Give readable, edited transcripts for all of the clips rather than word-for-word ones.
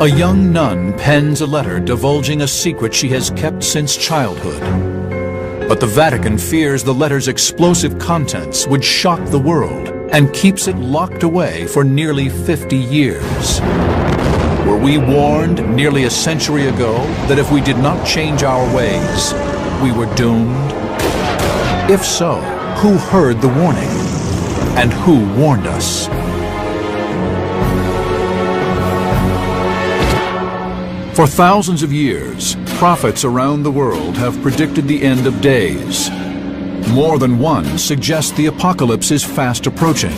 A young nun pens a letter divulging a secret she has kept since childhood. But the Vatican fears the letter's explosive contents would shock the world and keeps it locked away for nearly 50 years. Were we warned nearly a century ago that if we did not change our ways, we were doomed? If so, who heard the warning? And who warned us? For thousands of years, prophets around the world have predicted the end of days. More than one suggests the apocalypse is fast approaching.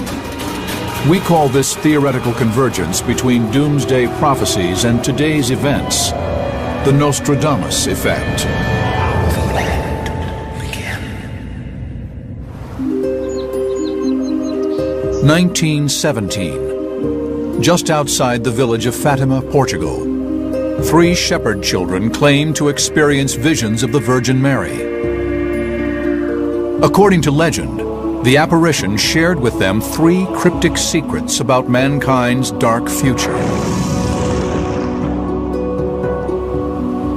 We call this theoretical convergence between doomsday prophecies and today's events the Nostradamus effect. 1917. Just outside the village of Fatima, Portugal, 3 shepherd children claim to experience visions of the Virgin Mary. According to legend, the apparition shared with them 3 cryptic secrets about mankind's dark future.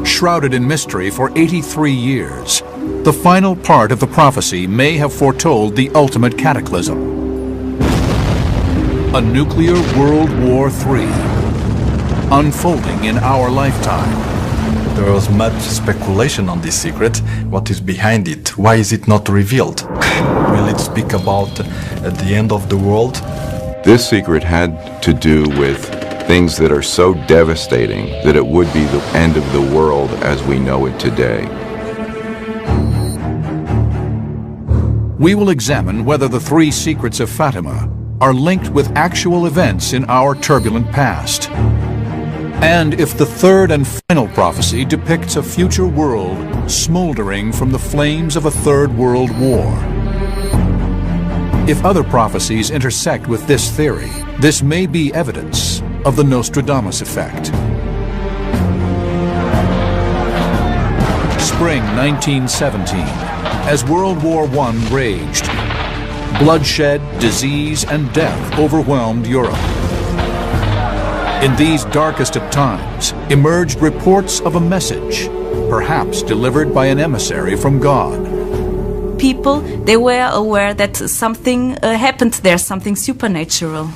Shrouded in mystery for 83 years, the final part of the prophecy may have foretold the ultimate cataclysm. A nuclear World War III, unfolding in our lifetime. There was much speculation on this secret. What is behind it? Why is it not revealed? Will it speak about the end of the world? This secret had to do with things that are so devastating that it would be the end of the world as we know it today. We will examine whether the 3 secrets of Fatima are linked with actual events in our turbulent past, and if the 3rd and final prophecy depicts a future world smoldering from the flames of a 3rd World War. If other prophecies intersect with this theory, this may be evidence of the Nostradamus effect. Spring 1917, as World War I raged, bloodshed, disease, and death overwhelmed Europe. In these darkest of times emerged reports of a message, perhaps delivered by an emissary from God. People, they were aware that something happened there, something supernatural.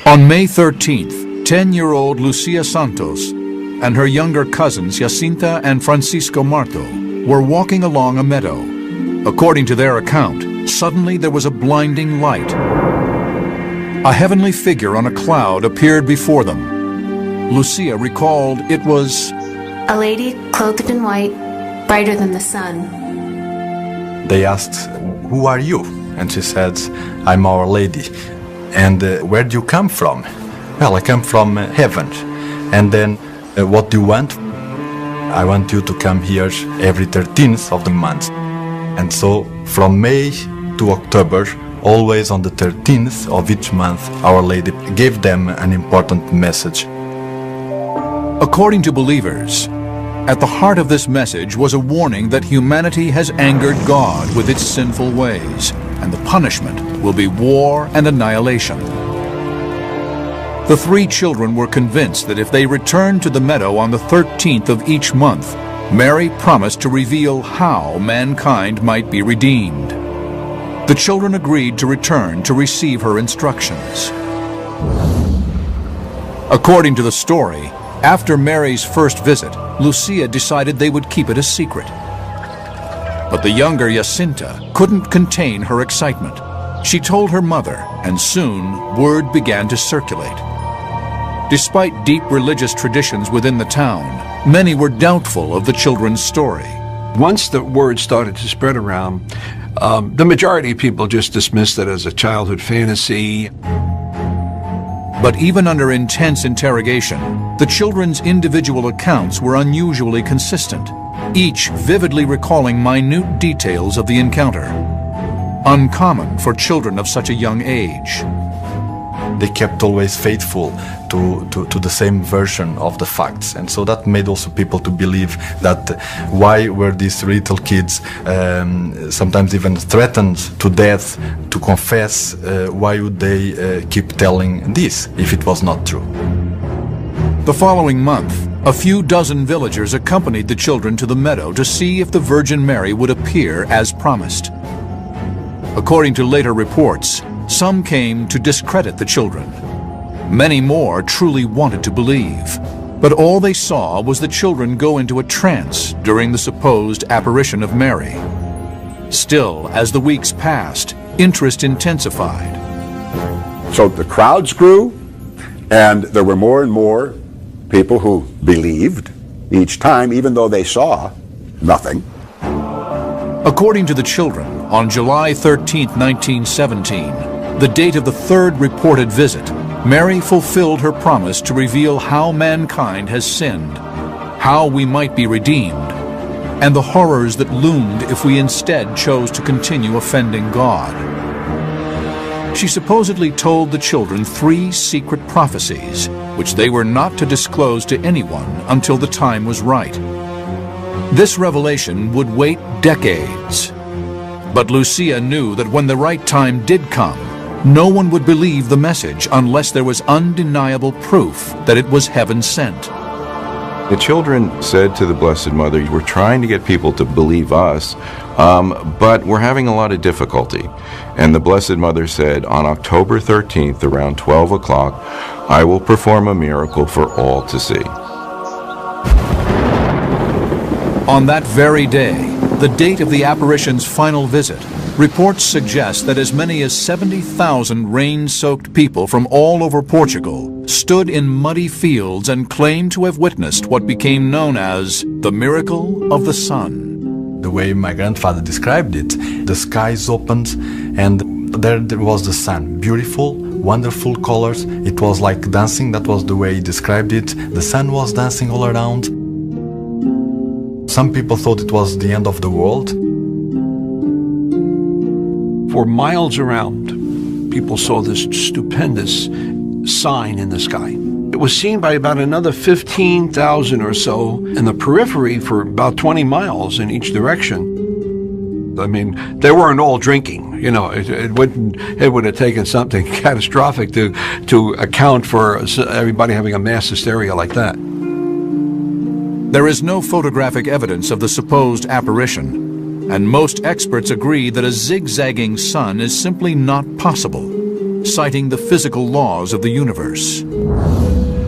On May 13th, 10-year-old Lucia Santos and her younger cousins Jacinta and Francisco Marto were walking along a meadow. According to their account, suddenly there was a blinding light. A heavenly figure on a cloud appeared before them. Lucia recalled it was a lady clothed in white, brighter than the sun. They asked, "Who are you?" And she said, "I'm Our Lady." "And where do you come from?" "Well, I come from heaven." "And then what do you want?" "I want you to come here every 13th of the month." And so, from May to October, always on the 13th of each month, Our Lady gave them an important message. According to believers, at the heart of this message was a warning that humanity has angered God with its sinful ways, and the punishment will be war and annihilation. The 3 children were convinced that if they returned to the meadow on the 13th of each month, Mary promised to reveal how mankind might be redeemed. The children agreed to return to receive her instructions. According to the story, after Mary's first visit, Lucia decided they would keep it a secret. But the younger Jacinta couldn't contain her excitement. She told her mother, and soon word began to circulate. Despite deep religious traditions within the town, many were doubtful of the children's story. Once the word started to spread around, the majority of people just dismissed it as a childhood fantasy. But even under intense interrogation, the children's individual accounts were unusually consistent, each vividly recalling minute details of the encounter, uncommon for children of such a young age. they kept always faithful to the same version of the facts. And so that made also people to believe that why were these little kids sometimes even threatened to death to confess, why would they keep telling this if it was not true? The following month, a few dozen villagers accompanied the children to the meadow to see if the Virgin Mary would appear as promised. According to later reports, some came to discredit the children. Many more truly wanted to believe, but all they saw was the children go into a trance during the supposed apparition of Mary. Still, as the weeks passed, interest intensified. So the crowds grew, and there were more and more people who believed each time, even though they saw nothing. According to the children, on July 13, 1917, the date of the third reported visit, Mary fulfilled her promise to reveal how mankind has sinned, how we might be redeemed, and the horrors that loomed if we instead chose to continue offending God. She supposedly told the children 3 secret prophecies, which they were not to disclose to anyone until the time was right. This revelation would wait decades. But Lucia knew that when the right time did come, no one would believe the message unless there was undeniable proof that it was heaven sent. The children said to the Blessed Mother, "We're trying to get people to believe us, but we're having a lot of difficulty." And the Blessed Mother said, "On October 13th, around 12 o'clock, I will perform a miracle for all to see." On that very day, the date of the apparition's final visit, reports suggest that as many as 70,000 rain-soaked people from all over Portugal stood in muddy fields and claimed to have witnessed what became known as the miracle of the sun. The way my grandfather described it, the skies opened and there was the sun. Beautiful, wonderful colors. It was like dancing. That was the way he described it. The sun was dancing all around. Some people thought it was the end of the world. For miles around, people saw this stupendous sign in the sky. It was seen by about another 15,000 or so in the periphery for about 20 miles in each direction. I mean, they weren't all drinking. You know, it would have taken something catastrophic to account for everybody having a mass hysteria like that. There is no photographic evidence of the supposed apparition, and most experts agree that a zigzagging sun is simply not possible, citing the physical laws of the universe.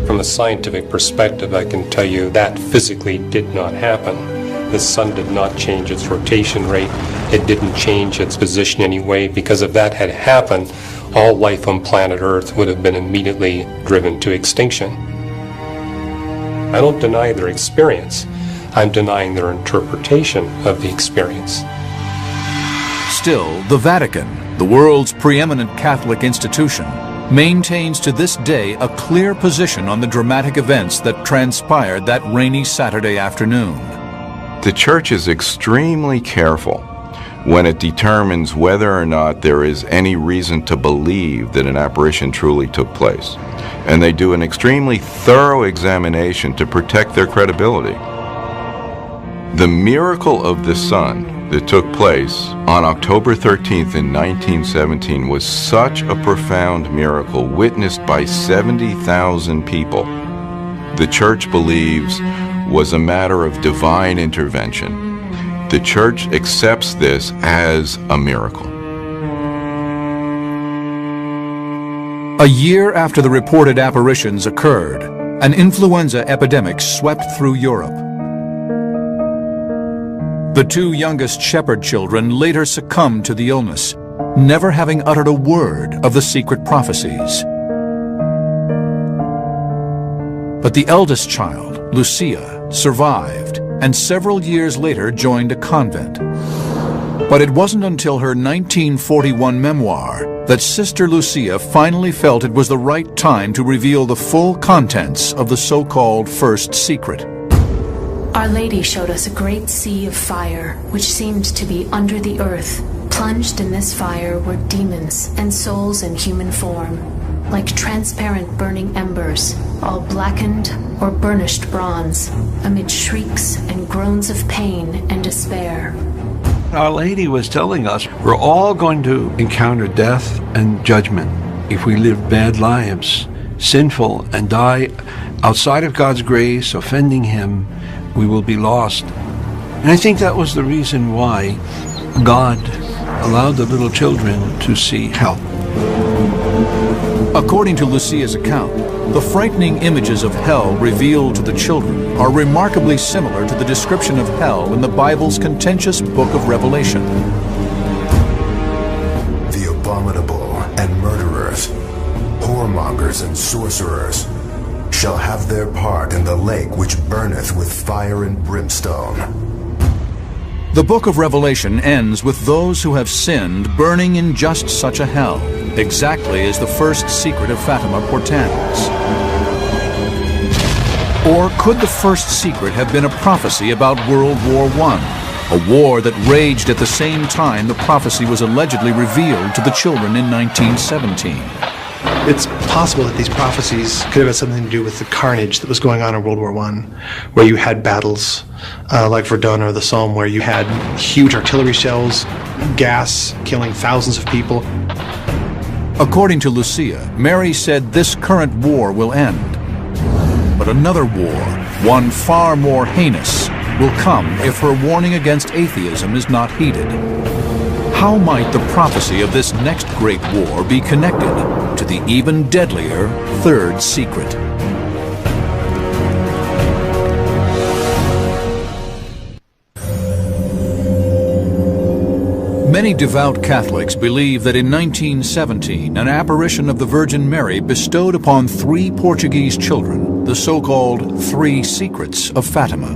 From a scientific perspective, I can tell you that physically did not happen. The sun did not change its rotation rate. It didn't change its position anyway, because if that had happened, all life on planet Earth would have been immediately driven to extinction. I don't deny their experience. I'm denying their interpretation of the experience. Still, the Vatican, the world's preeminent Catholic institution, maintains to this day a clear position on the dramatic events that transpired that rainy Saturday afternoon. The Church is extremely careful when it determines whether or not there is any reason to believe that an apparition truly took place. And they do an extremely thorough examination to protect their credibility. The miracle of the sun that took place on October 13th in 1917 was such a profound miracle, witnessed by 70,000 people. The Church believes was a matter of divine intervention. The Church accepts this as a miracle. A year after the reported apparitions occurred, an influenza epidemic swept through Europe. The 2 youngest shepherd children later succumbed to the illness, never having uttered a word of the secret prophecies. But the eldest child, Lucia, survived, and several years later joined a convent. But it wasn't until her 1941 memoir that Sister Lucia finally felt it was the right time to reveal the full contents of the so-called first secret. Our Lady showed us a great sea of fire, which seemed to be under the earth. Plunged in this fire were demons and souls in human form. like transparent burning embers, all blackened or burnished bronze, amid shrieks and groans of pain and despair. Our Lady was telling us we're all going to encounter death and judgment if we live bad lives, sinful, and die outside of God's grace, offending Him. We will be lost. And I think that was the reason why God allowed the little children to see hell. According to Lucia's account, the frightening images of hell revealed to the children are remarkably similar to the description of hell in the Bible's contentious book of Revelation. The abominable and murderers, whoremongers and sorcerers, shall have their part in the lake which burneth with fire and brimstone. The book of Revelation ends with those who have sinned burning in just such a hell, exactly as the first secret of Fatima portends. Or could the first secret have been a prophecy about World War I, a war that raged at the same time the prophecy was allegedly revealed to the children in 1917? It's possible that these prophecies could have had something to do with the carnage that was going on in World War I, where you had battles like Verdun or the Somme, where you had huge artillery shells, gas killing thousands of people. According to Lucia, Mary said this current war will end. But another war, one far more heinous, will come if her warning against atheism is not heeded. How might the prophecy of this next great war be connected to the even deadlier third secret? Many devout Catholics believe that in 1917, an apparition of the Virgin Mary bestowed upon 3 Portuguese children the so-called 3 Secrets of Fatima.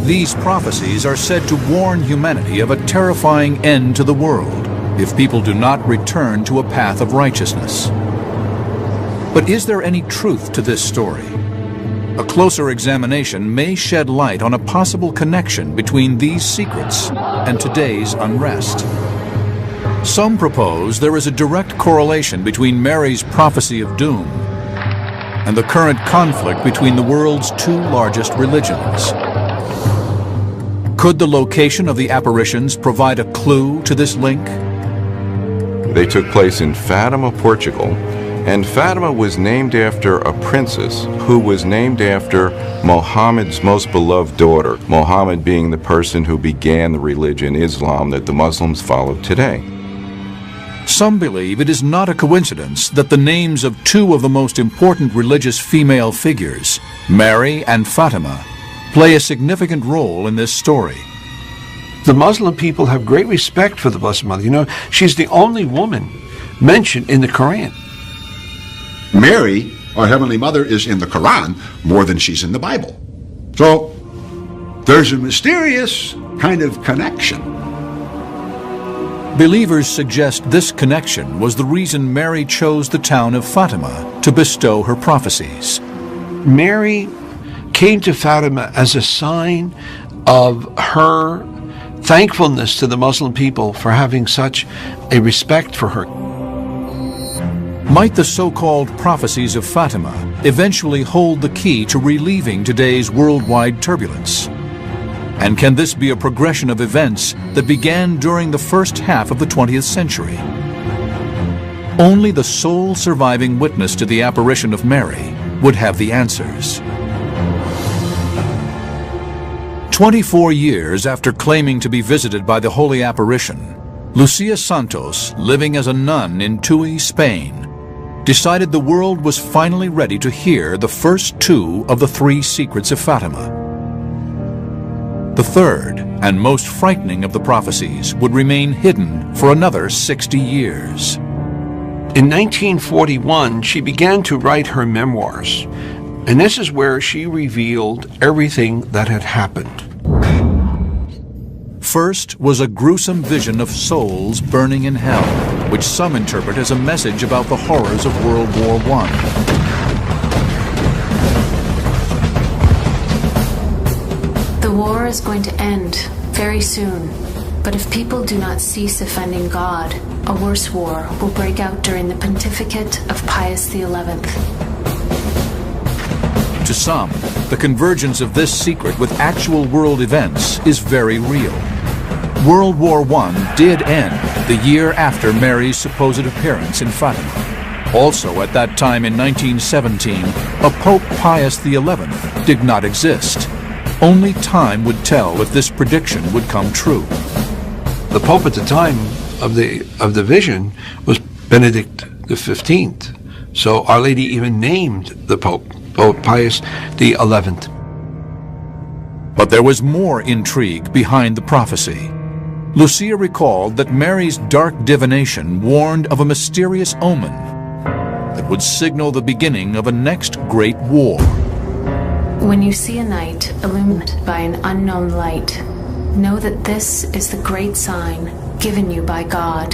These prophecies are said to warn humanity of a terrifying end to the world if people do not return to a path of righteousness. But is there any truth to this story? A closer examination may shed light on a possible connection between these secrets and today's unrest. Some propose there is a direct correlation between Mary's prophecy of doom and the current conflict between the world's 2 largest religions. Could the location of the apparitions provide a clue to this link? They took place in Fatima, Portugal, and Fatima was named after a princess who was named after Muhammad's most beloved daughter, Muhammad being the person who began the religion Islam that the Muslims follow today. Some believe it is not a coincidence that the names of 2 of the most important religious female figures, Mary and Fatima, play a significant role in this story. The Muslim people have great respect for the Blessed Mother. You know, she's the only woman mentioned in the Quran. Mary, our Heavenly Mother, is in the Quran more than she's in the Bible. So there's a mysterious kind of connection. Believers suggest this connection was the reason Mary chose the town of Fatima to bestow her prophecies. Mary came to Fatima as a sign of her thankfulness to the Muslim people for having such a respect for her. Might the so-called prophecies of Fatima eventually hold the key to relieving today's worldwide turbulence? And can this be a progression of events that began during the first half of the 20th century? Only the sole surviving witness to the apparition of Mary would have the answers. 24 years after claiming to be visited by the Holy Apparition, Lucia Santos, living as a nun in Tui, Spain, decided the world was finally ready to hear the first 2 of the 3 secrets of Fatima. The third and most frightening of the prophecies would remain hidden for another 60 years. In 1941, she began to write her memoirs, and this is where she revealed everything that had happened. First was a gruesome vision of souls burning in hell, which some interpret as a message about the horrors of World War I. The war is going to end very soon. But if people do not cease offending God, a worse war will break out during the pontificate of Pius XI. To some, the convergence of this secret with actual world events is very real. World War I did end the year after Mary's supposed appearance in Fatima. Also at that time in 1917, a Pope Pius XI did not exist. Only time would tell if this prediction would come true. The Pope at the time of the vision was Benedict XV. So Our Lady even named the Pope Pius XI. But there was more intrigue behind the prophecy. Lucia recalled that Mary's dark divination warned of a mysterious omen that would signal the beginning of a next great war. When you see a night illumined by an unknown light, know that this is the great sign given you by God,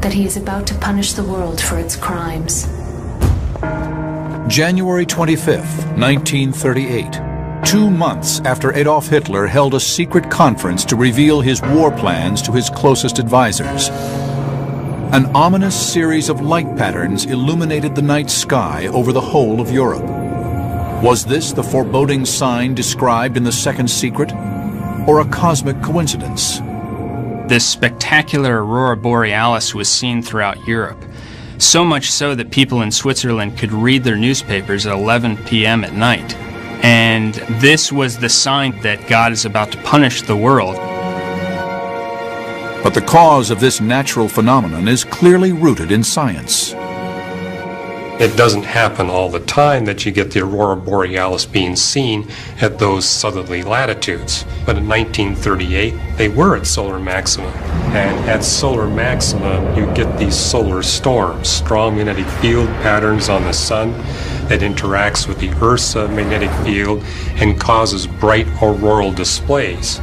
that He is about to punish the world for its crimes. January 25th, 1938. 2 months after Adolf Hitler held a secret conference to reveal his war plans to his closest advisors. An ominous series of light patterns illuminated the night sky over the whole of Europe. Was this the foreboding sign described in the second secret, or a cosmic coincidence? This spectacular aurora borealis was seen throughout Europe, so much so that people in Switzerland could read their newspapers at 11 p.m. at night. And this was the sign that God is about to punish the world. But the cause of this natural phenomenon is clearly rooted in science. It doesn't happen all the time that you get the aurora borealis being seen at those southerly latitudes. But in 1938, they were at solar maximum. And at solar maximum, you get these solar storms, strong magnetic field patterns on the sun that interacts with the Earth's magnetic field and causes bright auroral displays.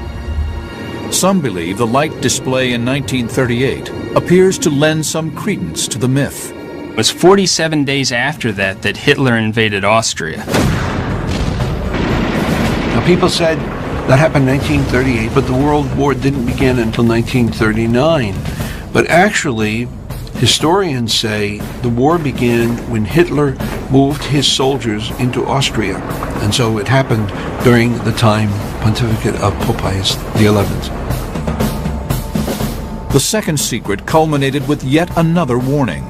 Some believe the light display in 1938 appears to lend some credence to the myth. It was 47 days after that Hitler invaded Austria. Now people said that happened in 1938, but the World War didn't begin until 1939. But actually, historians say the war began when Hitler moved his soldiers into Austria. And so it happened during the time pontificate of Pope Pius XI. The second secret culminated with yet another warning.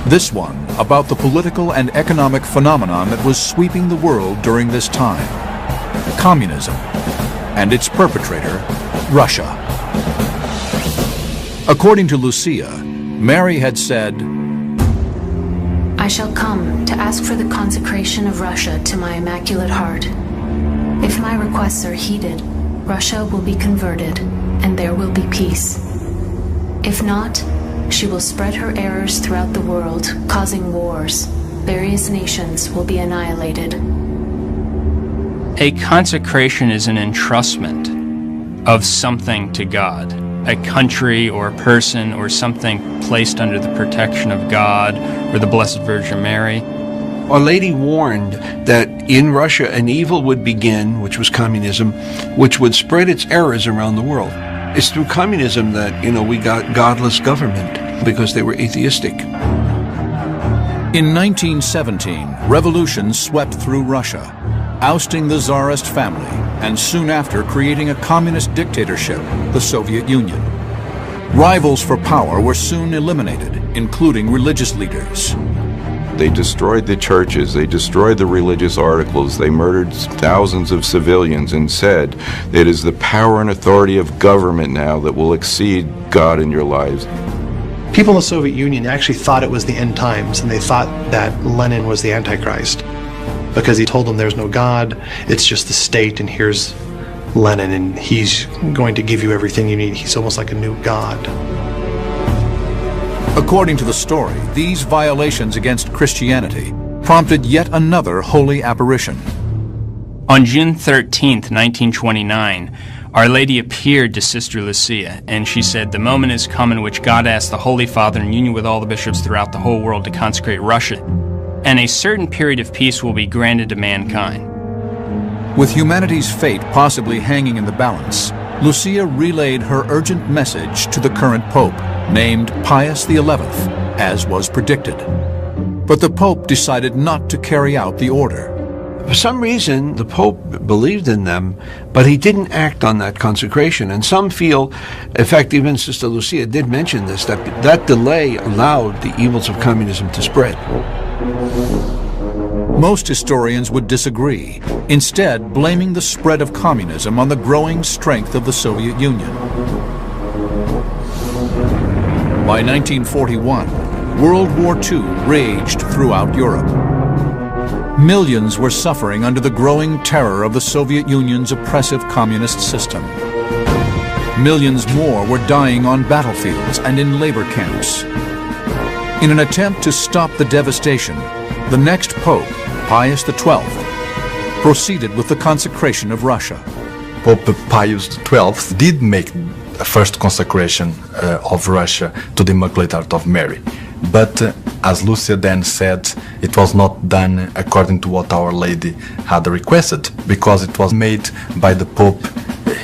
This one about the political and economic phenomenon that was sweeping the world during this time: communism, and its perpetrator, Russia. According to Lucia, Mary had said, I shall come to ask for the consecration of Russia to my Immaculate Heart. If my requests are heeded, Russia will be converted, and there will be peace. If not, she will spread her errors throughout the world, causing wars. Various nations will be annihilated. A consecration is an entrustment of something to God. A country or a person or something placed under the protection of God or the Blessed Virgin Mary. Our Lady warned that in Russia an evil would begin, which was communism, which would spread its errors around the world. It's through communism that, we got godless government, because they were atheistic. In 1917, revolution swept through Russia, ousting the Tsarist family, and soon after creating a communist dictatorship, the Soviet Union. Rivals for power were soon eliminated, including religious leaders. They destroyed the churches, they destroyed the religious articles, they murdered thousands of civilians and said, it is the power and authority of government now that will exceed God in your lives. People in the Soviet Union actually thought it was the end times, and they thought that Lenin was the Antichrist, because he told them there's no God, it's just the state, and here's Lenin, and he's going to give you everything you need. He's almost like a new God. According to the story, these violations against Christianity prompted yet another holy apparition. On June 13th, 1929, Our Lady appeared to Sister Lucia, and she said, the moment is come in which God asked the Holy Father in union with all the bishops throughout the whole world to consecrate Russia, and a certain period of peace will be granted to mankind. With humanity's fate possibly hanging in the balance, Lucia relayed her urgent message to the current Pope, named Pius XI, as was predicted. But the Pope decided not to carry out the order. For some reason, the Pope believed in them, but he didn't act on that consecration. And some feel, in fact, even Sister Lucia did mention this, that that delay allowed the evils of communism to spread. Most historians would disagree, instead blaming the spread of communism on the growing strength of the Soviet Union. By 1941, World War II raged throughout Europe. Millions were suffering under the growing terror of the Soviet Union's oppressive communist system. Millions more were dying on battlefields and in labor camps. In an attempt to stop the devastation, the next Pope, Pius XII, proceeded with the consecration of Russia. Pope Pius XII did make a first consecration of Russia to the Immaculate Heart of Mary. But as Lucia then said, it was not done according to what Our Lady had requested, because it was made by the Pope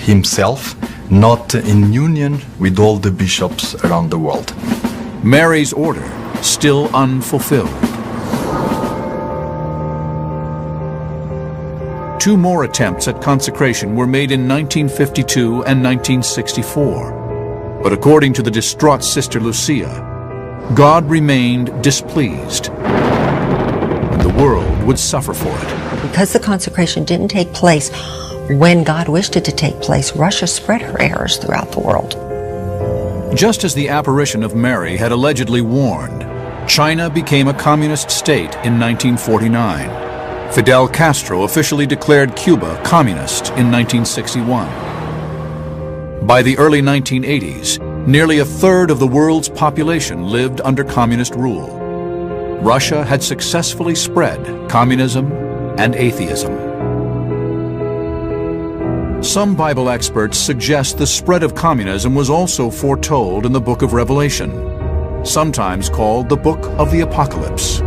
himself, not in union with all the bishops around the world. Mary's order still unfulfilled. Two more attempts at consecration were made in 1952 and 1964. But according to the distraught Sister Lucia, God remained displeased, and the world would suffer for it. Because the consecration didn't take place when God wished it to take place, Russia spread her errors throughout the world. Just as the apparition of Mary had allegedly warned, China became a communist state in 1949. Fidel Castro officially declared Cuba communist in 1961. By the early 1980s, nearly a third of the world's population lived under communist rule. Russia had successfully spread communism and atheism. Some Bible experts suggest the spread of communism was also foretold in the Book of Revelation, sometimes called the Book of the Apocalypse.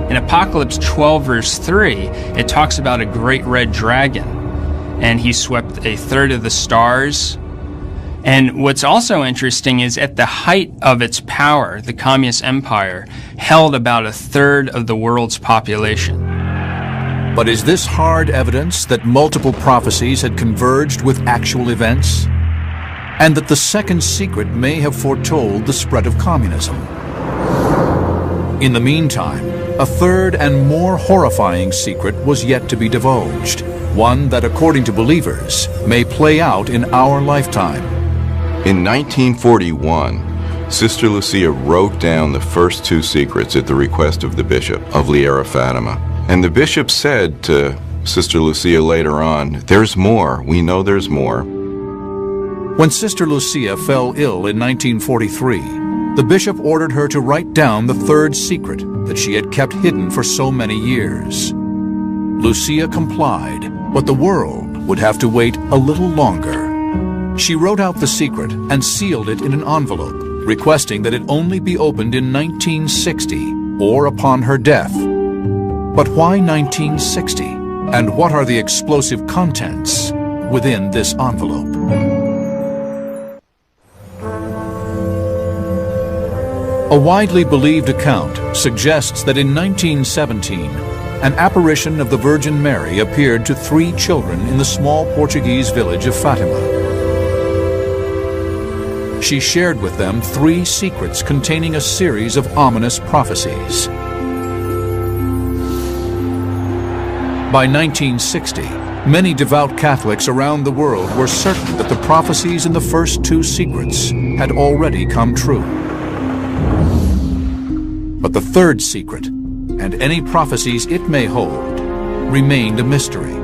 In Apocalypse 12, verse 3, it talks about a great red dragon, and he swept a third of the stars. And what's also interesting is at the height of its power, the Communist Empire held about a third of the world's population. But is this hard evidence that multiple prophecies had converged with actual events? And that the second secret may have foretold the spread of communism? In the meantime, a third and more horrifying secret was yet to be divulged, one that, according to believers, may play out in our lifetime. In 1941, Sister Lucia wrote down the first two secrets at the request of the Bishop of Liera Fatima. And the Bishop said to Sister Lucia later on, "There's more. We know there's more." When Sister Lucia fell ill in 1943, the Bishop ordered her to write down the third secret that she had kept hidden for so many years. Lucia complied, but the world would have to wait a little longer. She wrote out the secret and sealed it in an envelope, requesting that it only be opened in 1960 or upon her death. But why 1960? And what are the explosive contents within this envelope? A widely believed account suggests that in 1917, an apparition of the Virgin Mary appeared to 3 children in the small Portuguese village of Fatima. She shared with them 3 secrets containing a series of ominous prophecies. By 1960, many devout Catholics around the world were certain that the prophecies in the first 2 secrets had already come true. But the third secret, and any prophecies it may hold, remained a mystery.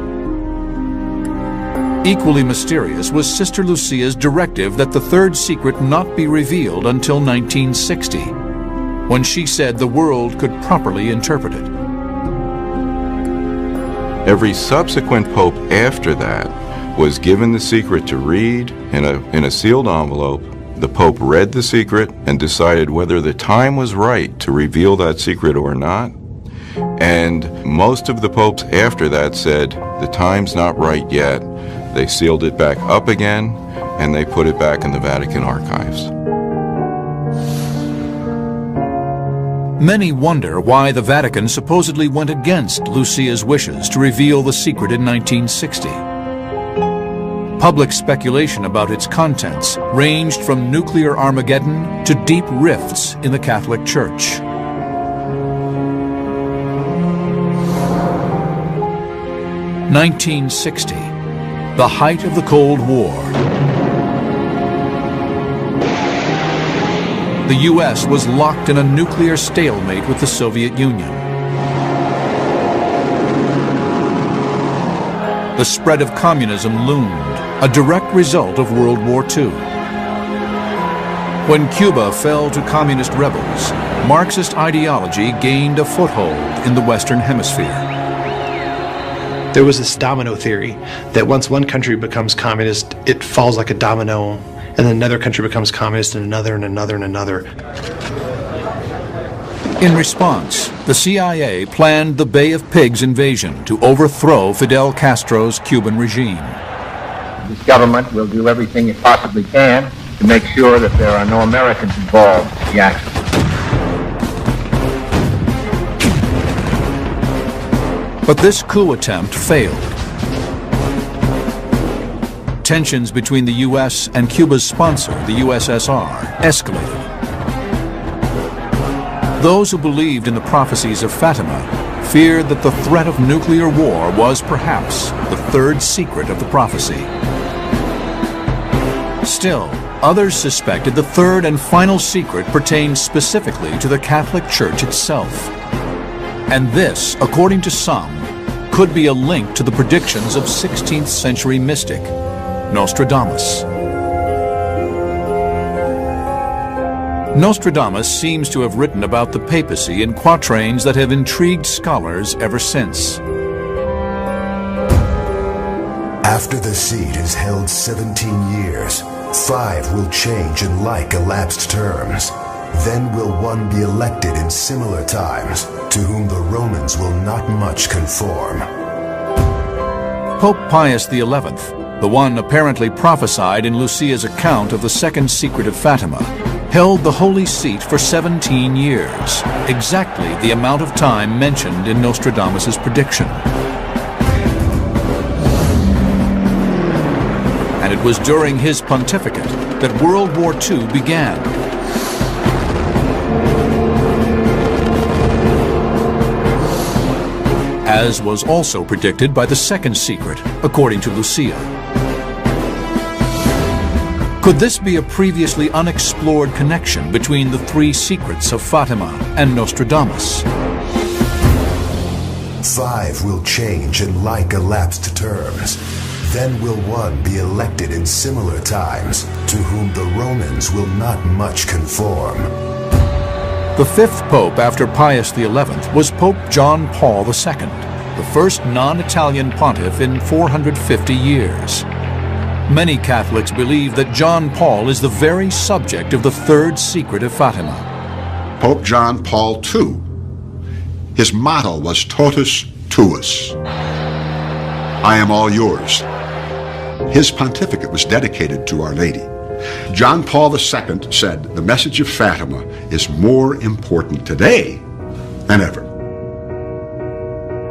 Equally mysterious was Sister Lucia's directive that the third secret not be revealed until 1960, when she said the world could properly interpret it. Every subsequent pope after that was given the secret to read in a sealed envelope. The Pope read the secret and decided whether the time was right to reveal that secret or not. And most of the popes after that said, the time's not right yet. They sealed it back up again, and they put it back in the Vatican archives. Many wonder why the Vatican supposedly went against Lucia's wishes to reveal the secret in 1960. Public speculation about its contents ranged from nuclear Armageddon to deep rifts in the Catholic Church. (1960), the height of the Cold War. The U.S. was locked in a nuclear stalemate with the Soviet Union. The spread of communism loomed, a direct result of World War II. When Cuba fell to communist rebels, Marxist ideology gained a foothold in the Western Hemisphere. There was this domino theory that once one country becomes communist, it falls like a domino, and then another country becomes communist, and another, and another, and another. In response, the CIA planned the Bay of Pigs invasion to overthrow Fidel Castro's Cuban regime. This government will do everything it possibly can to make sure that there are no Americans involved in the action. But this coup attempt failed. Tensions between the U.S. and Cuba's sponsor, the USSR, escalated. Those who believed in the prophecies of Fatima feared that the threat of nuclear war was perhaps the third secret of the prophecy. Still, others suspected the third and final secret pertained specifically to the Catholic Church itself. And this, according to some, could be a link to the predictions of 16th century mystic Nostradamus. Nostradamus seems to have written about the papacy in quatrains that have intrigued scholars ever since. After the seat is held 17 years, 5 will change in like elapsed terms. Then will one be elected in similar times, to whom the Romans will not much conform. Pope Pius XI, the one apparently prophesied in Lucia's account of the second secret of Fatima, held the Holy Seat for 17 years, exactly the amount of time mentioned in Nostradamus' prediction. And it was during his pontificate that World War II began. As was also predicted by the second secret, according to Lucia. Could this be a previously unexplored connection between the three secrets of Fatima and Nostradamus? 5 will change in like elapsed terms. Then will one be elected in similar times, to whom the Romans will not much conform. The fifth pope after Pius XI was Pope John Paul II, the first non-Italian pontiff in 450 years. Many Catholics believe that John Paul is the very subject of the third secret of Fatima. Pope John Paul II, his motto was Totus Tuus, I am all yours. His pontificate was dedicated to Our Lady. John Paul II said the message of Fatima is more important today than ever.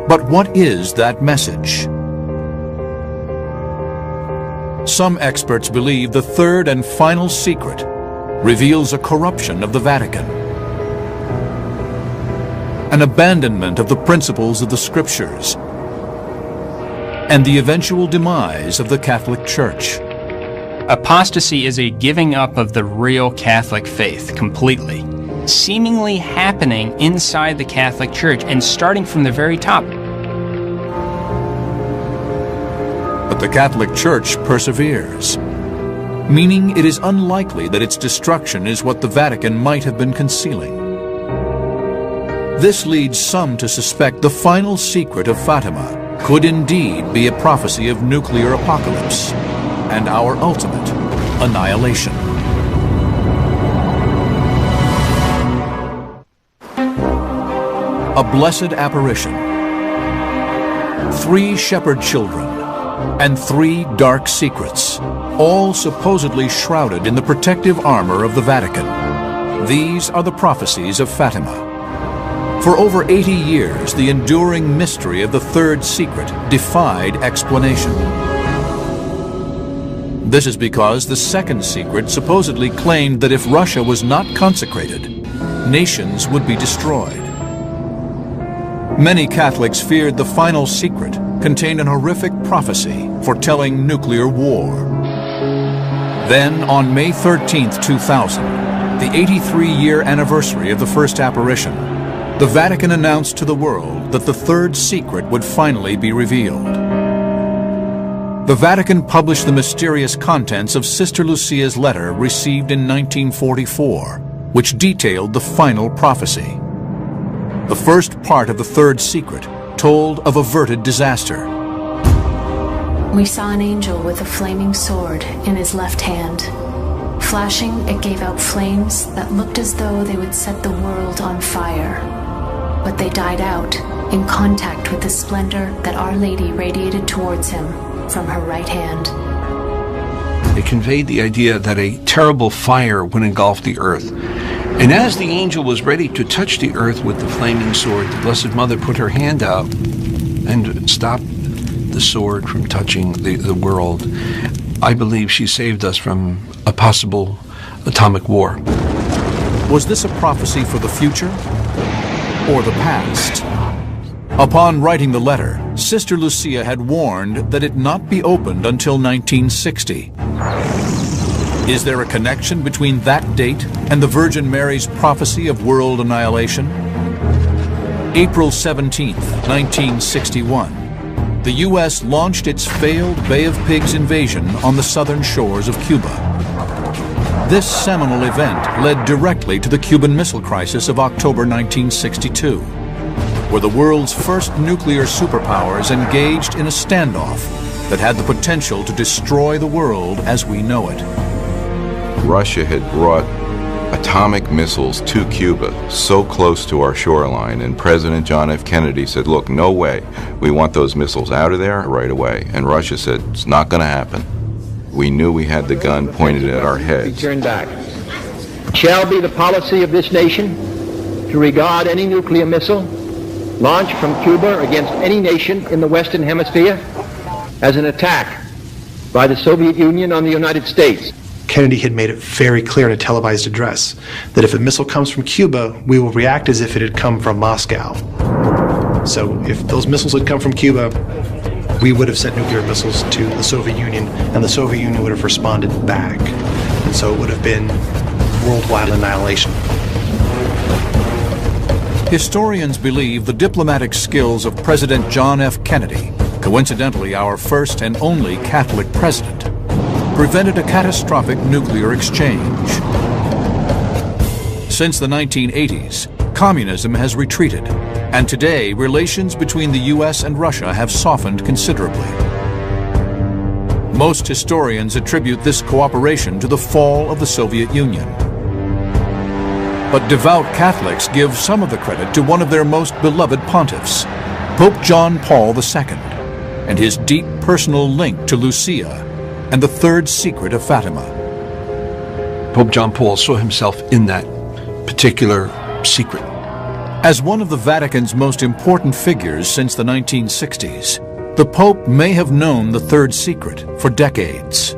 But what is that message? Some experts believe the third and final secret reveals a corruption of the Vatican, an abandonment of the principles of the Scriptures, and the eventual demise of the Catholic Church. Apostasy is a giving up of the real Catholic faith completely, seemingly happening inside the Catholic Church and starting from the very top. But the Catholic Church perseveres, meaning it is unlikely that its destruction is what the Vatican might have been concealing. This leads some to suspect the final secret of Fatima could indeed be a prophecy of nuclear apocalypse and our ultimate annihilation. A blessed apparition. 3 shepherd children, and 3 dark secrets, all supposedly shrouded in the protective armor of the Vatican. These are the prophecies of Fatima. For over 80 years, the enduring mystery of the third secret defied explanation. This is because the second secret supposedly claimed that if Russia was not consecrated, nations would be destroyed. Many Catholics feared the final secret contained an horrific prophecy foretelling nuclear war. Then, on May 13, 2000, the 83-year anniversary of the first apparition, the Vatican announced to the world that the third secret would finally be revealed. The Vatican published the mysterious contents of Sister Lucia's letter received in 1944, which detailed the final prophecy. The first part of the third secret told of averted disaster. We saw an angel with a flaming sword in his left hand. Flashing, it gave out flames that looked as though they would set the world on fire. But they died out in contact with the splendor that Our Lady radiated towards him from her right hand. It conveyed the idea that a terrible fire would engulf the earth. And as the angel was ready to touch the earth with the flaming sword, the Blessed Mother put her hand out and stopped the sword from touching the world. I believe she saved us from a possible atomic war. Was this a prophecy for the future or the past? Upon writing the letter, Sister Lucia had warned that it not be opened until 1960. Is there a connection between that date and the Virgin Mary's prophecy of world annihilation? April 17, 1961, the U.S. launched its failed Bay of Pigs invasion on the southern shores of Cuba. This seminal event led directly to the Cuban Missile Crisis of October 1962, where the world's first nuclear superpowers engaged in a standoff that had the potential to destroy the world as we know it. Russia had brought atomic missiles to Cuba so close to our shoreline, and President John F. Kennedy said, look, no way. We want those missiles out of there right away. And Russia said, it's not going to happen. We knew we had the gun pointed at our heads. Turn back. It shall be the policy of this nation to regard any nuclear missile launched from Cuba against any nation in the Western Hemisphere as an attack by the Soviet Union on the United States. Kennedy had made it very clear in a televised address that if a missile comes from Cuba, we will react as if it had come from Moscow. So if those missiles had come from Cuba, we would have sent nuclear missiles to the Soviet Union, and the Soviet Union would have responded back. And so it would have been worldwide annihilation. Historians believe the diplomatic skills of President John F. Kennedy, coincidentally our first and only Catholic president, prevented a catastrophic nuclear exchange. Since the 1980s, communism has retreated, and today relations between the U.S. and Russia have softened considerably. Most historians attribute this cooperation to the fall of the Soviet Union. But devout Catholics give some of the credit to one of their most beloved pontiffs, Pope John Paul II, and his deep personal link to Lucia and the third secret of Fatima. Pope John Paul saw himself in that particular secret. As one of the Vatican's most important figures since the 1960s, the Pope may have known the third secret for decades.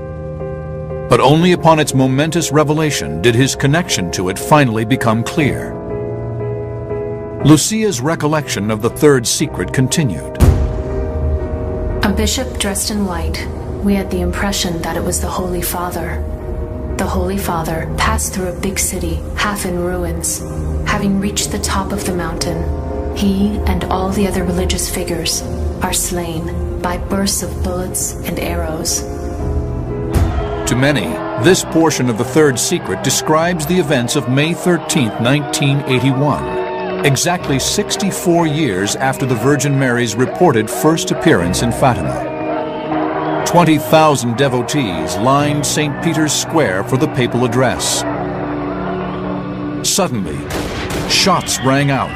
But only upon its momentous revelation did his connection to it finally become clear. Lucia's recollection of the third secret continued. A bishop dressed in white, we had the impression that it was the Holy Father. The Holy Father passed through a big city, half in ruins. Having reached the top of the mountain, he and all the other religious figures are slain by bursts of bullets and arrows. To many, this portion of the third secret describes the events of May 13, 1981, exactly 64 years after the Virgin Mary's reported first appearance in Fatima. 20,000 devotees lined St. Peter's Square for the papal address. Suddenly, shots rang out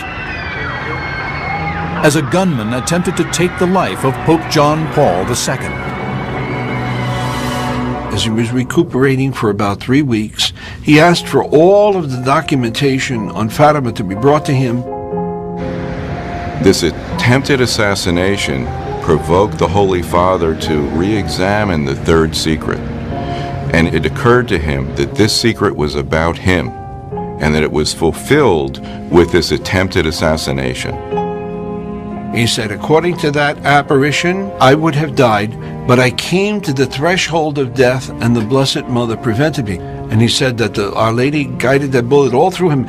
as a gunman attempted to take the life of Pope John Paul II. as he was recuperating for about 3 weeks, he asked for all of the documentation on Fatima to be brought to him. This attempted assassination provoked the Holy Father to re-examine the third secret. And it occurred to him that this secret was about him, and that it was fulfilled with this attempted assassination. He said, according to that apparition, I would have died, but I came to the threshold of death, and the Blessed Mother prevented me. And he said that Our Lady guided that bullet all through him.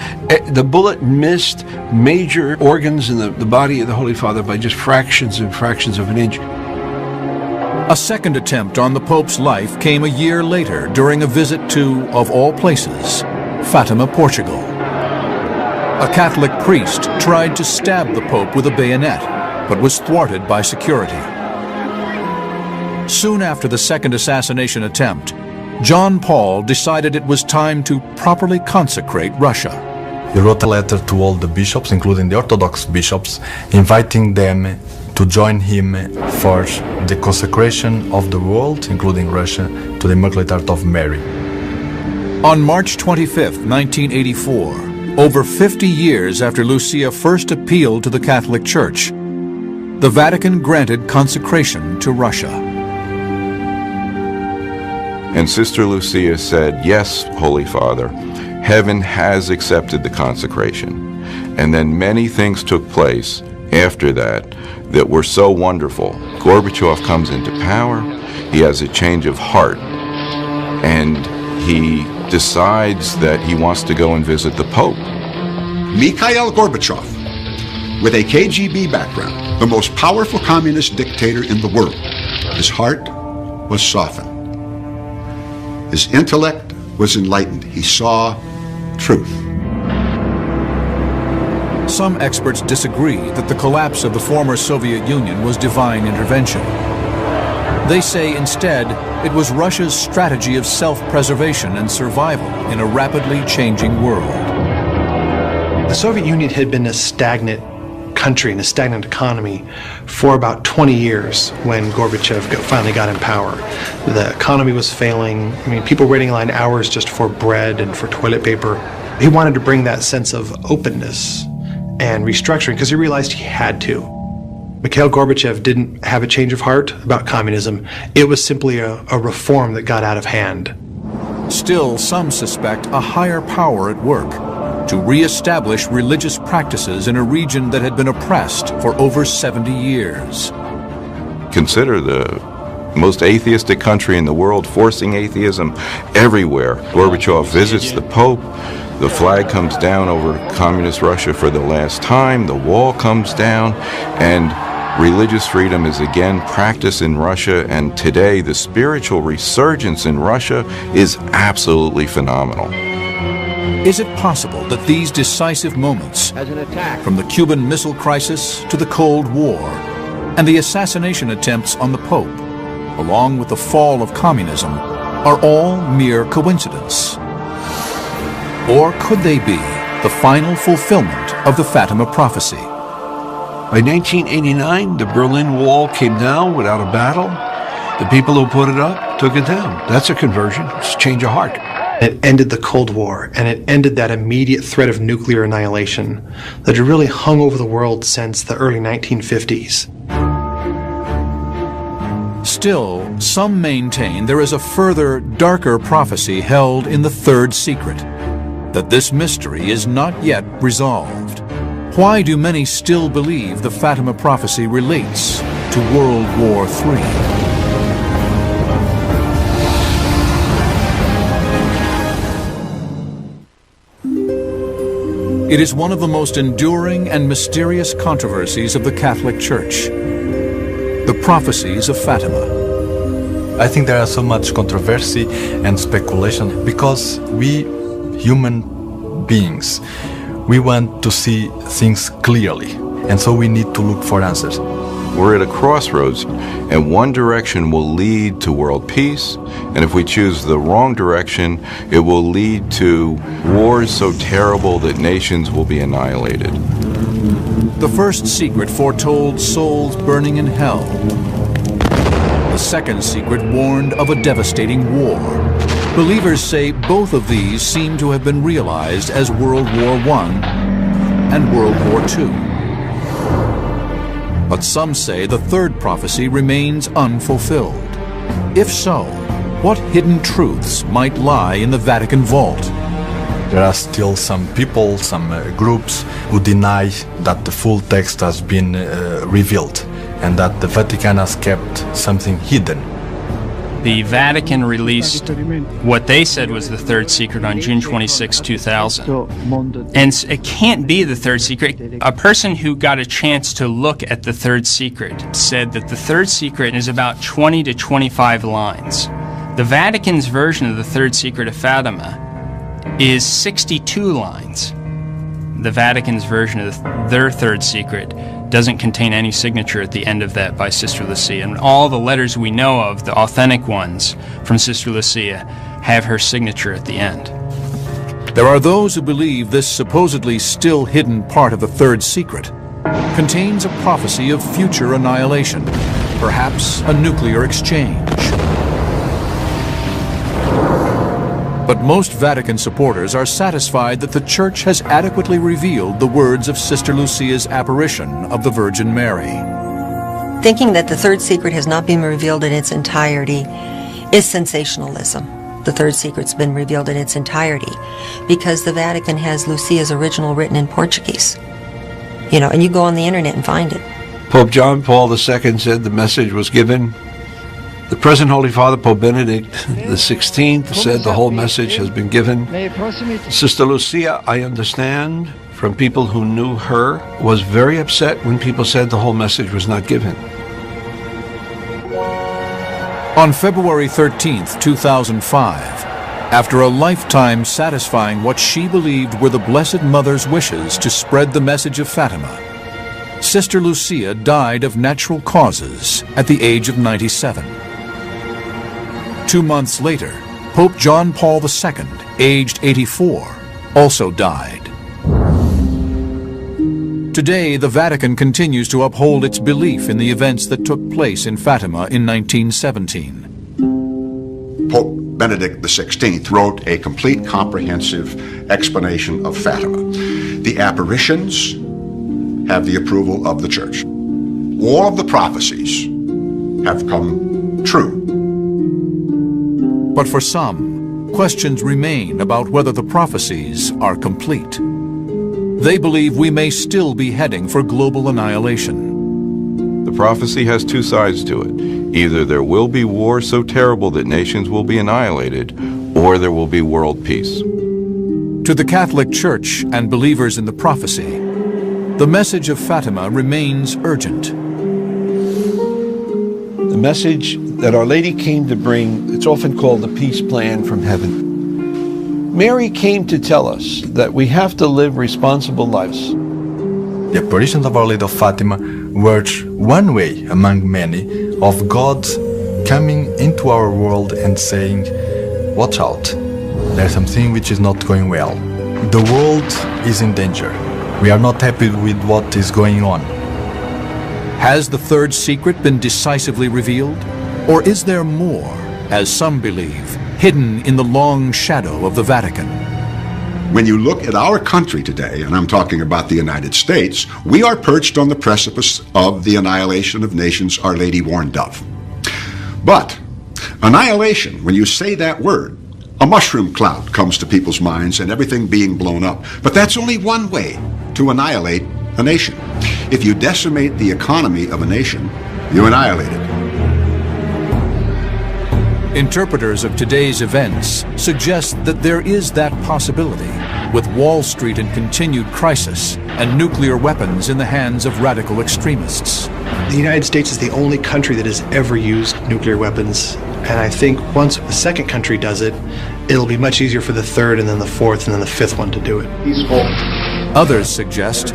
The bullet missed major organs in the body of the Holy Father by just fractions and fractions of an inch. A second attempt on the Pope's life came a year later during a visit to, of all places, Fatima, Portugal. A Catholic priest tried to stab the Pope with a bayonet, but was thwarted by security. Soon after the second assassination attempt, John Paul decided it was time to properly consecrate Russia. He wrote a letter to all the bishops, including the Orthodox bishops, inviting them to join him for the consecration of the world, including Russia, to the Immaculate Heart of Mary. On March 25, 1984, over 50 years after Lucia first appealed to the Catholic Church, the Vatican granted consecration to Russia. And Sister Lucia said, "Yes, Holy Father, heaven has accepted the consecration." And then many things took place after that were so wonderful. Gorbachev comes into power, he has a change of heart, and he decides that he wants to go and visit the Pope. Mikhail Gorbachev, with a KGB background, the most powerful communist dictator in the world, his heart was softened. His intellect was enlightened. He saw truth. Some experts disagree that the collapse of the former Soviet Union was divine intervention. They say instead it was Russia's strategy of self-preservation and survival in a rapidly changing world. The Soviet Union had been a stagnant country and a stagnant economy for about 20 years when Gorbachev finally got in power. The economy was failing. I mean, people waiting in line hours just for bread and for toilet paper. He wanted to bring that sense of openness and restructuring because he realized he had to. Mikhail Gorbachev didn't have a change of heart about communism. It was simply a reform that got out of hand. Still, some suspect a higher power at work to re-establish religious practices in a region that had been oppressed for over 70 years. Consider the most atheistic country in the world forcing atheism everywhere. Gorbachev visits the Pope. The flag comes down over communist Russia for the last time. The wall comes down, and religious freedom is again practiced in Russia. And today, the spiritual resurgence in Russia is absolutely phenomenal. Is it possible that these decisive moments, from the Cuban Missile Crisis to the Cold War, and the assassination attempts on the Pope, along with the fall of communism, are all mere coincidence? Or could they be the final fulfillment of the Fatima prophecy? By 1989, the Berlin Wall came down without a battle. The people who put it up took it down. That's a conversion. It's a change of heart. It ended the Cold War, and it ended that immediate threat of nuclear annihilation that had really hung over the world since the early 1950s. Still, some maintain there is a further, darker prophecy held in the third secret, that this mystery is not yet resolved. Why do many still believe the Fatima prophecy relates to World War III? It is one of the most enduring and mysterious controversies of the Catholic Church, the prophecies of Fatima. I think there is so much controversy and speculation because we human beings, we want to see things clearly, and so we need to look for answers. We're at a crossroads, and one direction will lead to world peace, and if we choose the wrong direction, it will lead to wars so terrible that nations will be annihilated. The first secret foretold souls burning in hell, The second secret warned of a devastating war. Believers say both of these seem to have been realized as World War I and World War II. But some say the third prophecy remains unfulfilled. If so, what hidden truths might lie in the Vatican vault? There are still some people, some groups who deny that the full text has been revealed and that the Vatican has kept something hidden. The Vatican released what they said was the third secret on June 26, 2000. And it can't be the third secret. A person who got a chance to look at the third secret said that the third secret is about 20 to 25 lines. The Vatican's version of the third secret of Fatima is 62 lines. The Vatican's version of their third secret doesn't contain any signature at the end of that by Sister Lucia. And all the letters we know of, the authentic ones from Sister Lucia, have her signature at the end. There are those who believe this supposedly still hidden part of the third secret contains a prophecy of future annihilation, perhaps a nuclear exchange. But most Vatican supporters are satisfied that the Church has adequately revealed the words of Sister Lucia's apparition of the Virgin Mary. Thinking that the third secret has not been revealed in its entirety is sensationalism. The third secret's been revealed in its entirety because the Vatican has Lucia's original written in Portuguese. You know, and you go on the internet and find it. Pope John Paul II said the message was given. The present Holy Father, Pope Benedict XVI, said the whole message has been given. Sister Lucia, I understand from people who knew her, was very upset when people said the whole message was not given. On February 13th, 2005, after a lifetime satisfying what she believed were the Blessed Mother's wishes to spread the message of Fatima, Sister Lucia died of natural causes at the age of 97. 2 months later, Pope John Paul II, aged 84, also died. Today, the Vatican continues to uphold its belief in the events that took place in Fatima in 1917. Pope Benedict XVI wrote a complete, comprehensive explanation of Fatima. The apparitions have the approval of the Church. All of the prophecies have come true. But for some, questions remain about whether the prophecies are complete. They believe we may still be heading for global annihilation. The prophecy has two sides to it. Either there will be war so terrible that nations will be annihilated, or there will be world peace. To the Catholic Church and believers in the prophecy, the message of Fatima remains urgent. The message that Our Lady came to bring, it's often called the peace plan from heaven. Mary came to tell us that we have to live responsible lives. The apparitions of Our Lady of Fatima were one way among many of God coming into our world and saying, watch out, there's something which is not going well. The world is in danger. We are not happy with what is going on. Has the third secret been decisively revealed? Or is there more, as some believe, hidden in the long shadow of the Vatican? When you look at our country today, and I'm talking about the United States, we are perched on the precipice of the annihilation of nations Our Lady warned of. But annihilation, when you say that word, a mushroom cloud comes to people's minds and everything being blown up. But that's only one way to annihilate a nation. If you decimate the economy of a nation, you annihilate it. Interpreters of today's events suggest that there is that possibility, with Wall Street in continued crisis and nuclear weapons in the hands of radical extremists. The United States is the only country that has ever used nuclear weapons, and I think once the second country does it, it'll be much easier for the third and then the fourth and then the fifth one to do it. Peaceful. Others suggest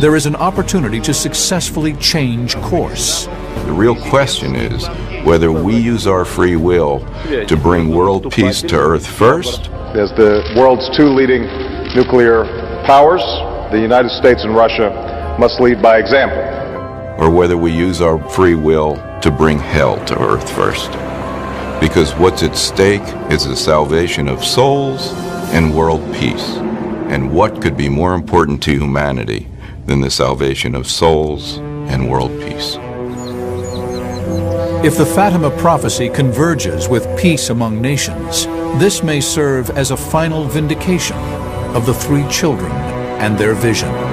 there is an opportunity to successfully change course. The real question is whether we use our free will to bring world peace to Earth first. As the world's two leading nuclear powers, the United States and Russia must lead by example. or whether we use our free will to bring hell to earth first. Because what's at stake is the salvation of souls and world peace. And what could be more important to humanity than the salvation of souls and world peace? If the Fatima prophecy converges with peace among nations, this may serve as a final vindication of the three children and their vision.